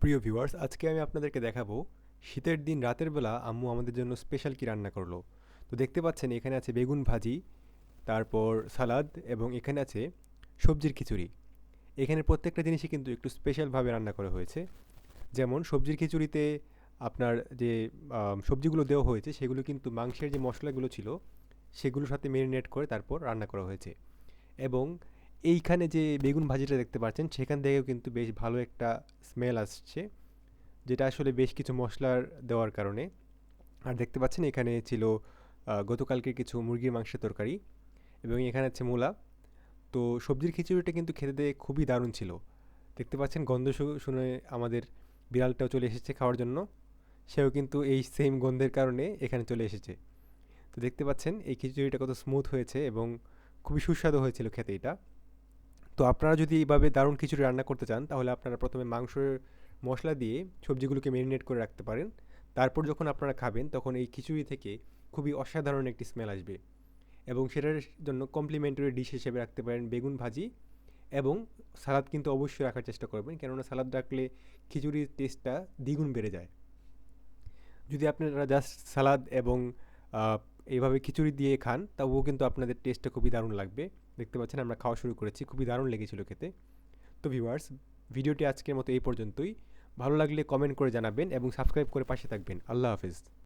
প্রিয় ভিউয়ার্স, আজকে আমি আপনাদেরকে দেখাবো শীতের দিন রাতের বেলা আম্মু আমাদের জন্য স্পেশাল কি রান্না করলো। তো দেখতে পাচ্ছেন এখানে আছে বেগুন ভাজি, তারপর সালাদ এবং এখানে আছে সবজির খিচুড়ি। এখানে প্রত্যেকটা জিনিসই কিন্তু একটু স্পেশালভাবে রান্না করা হয়েছে। যেমন সবজির খিচুড়িতে আপনার যে সবজিগুলো দেওয়া হয়েছে সেগুলো কিন্তু মাংসের যে মশলাগুলো ছিল সেগুলোর সাথে মেরিনেট করে তারপর রান্না করা হয়েছে। এবং এইখানে যে বেগুন ভাজিটা দেখতে পাচ্ছেন সেখান থেকেও কিন্তু বেশ ভালো একটা স্মেল আসছে, যেটা আসলে বেশ কিছু মশলার দেওয়ার কারণে। আর দেখতে পাচ্ছেন এখানে ছিল গতকালকের কিছু মুরগির মাংসের তরকারি এবং এখানে আছে মূলা। তো সবজির খিচুড়িটা কিন্তু খেতে খুবই দারুণ ছিল। দেখতে পাচ্ছেন গন্ধ শুনে আমাদের বিড়ালটাও চলে এসেছে খাওয়ার জন্য। সেও কিন্তু এই সেম গন্ধের কারণে এখানে চলে এসেছে। তো দেখতে পাচ্ছেন এই খিচুড়িটা কত স্মুথ হয়েছে এবং খুবই সুস্বাদু হয়েছিল খেতে এটা। তো আপনারা যদি এইভাবে দারুণ খিচুড়ি রান্না করতে চান তাহলে আপনারা প্রথমে মাংসের মশলা দিয়ে সবজিগুলোকে মেরিনেট করে রাখতে পারেন। তারপর যখন আপনারা খাবেন তখন এই খিচুড়ি থেকে খুবই অসাধারণ একটি স্মেল আসবে এবং সেটার জন্য কমপ্লিমেন্টারি ডিশ হিসেবে রাখতে পারেন বেগুন ভাজি এবং সালাদ। কিন্তু অবশ্যই রাখার চেষ্টা করবেন, কেননা সালাদ রাখলে খিচুড়ির টেস্টটা দ্বিগুণ বেড়ে যায়। যদি আপনারা জাস্ট সালাদ এবং আহ, এইভাবে খিচুড়ি দিয়ে খান তবুও কিন্তু আপনাদের টেস্টটা খুবই দারুণ লাগবে। দেখতে পাচ্ছেন আমরা খাওয়া শুরু করেছি, খুবই দারুণ লেগেছিল খেতে। তো ভিউয়ার্স, ভিডিওটি আজকের মতো এই পর্যন্তই। ভালো লাগলে কমেন্ট করে জানাবেন এবং সাবস্ক্রাইব করে পাশে থাকবেন। আল্লাহ হাফেজ।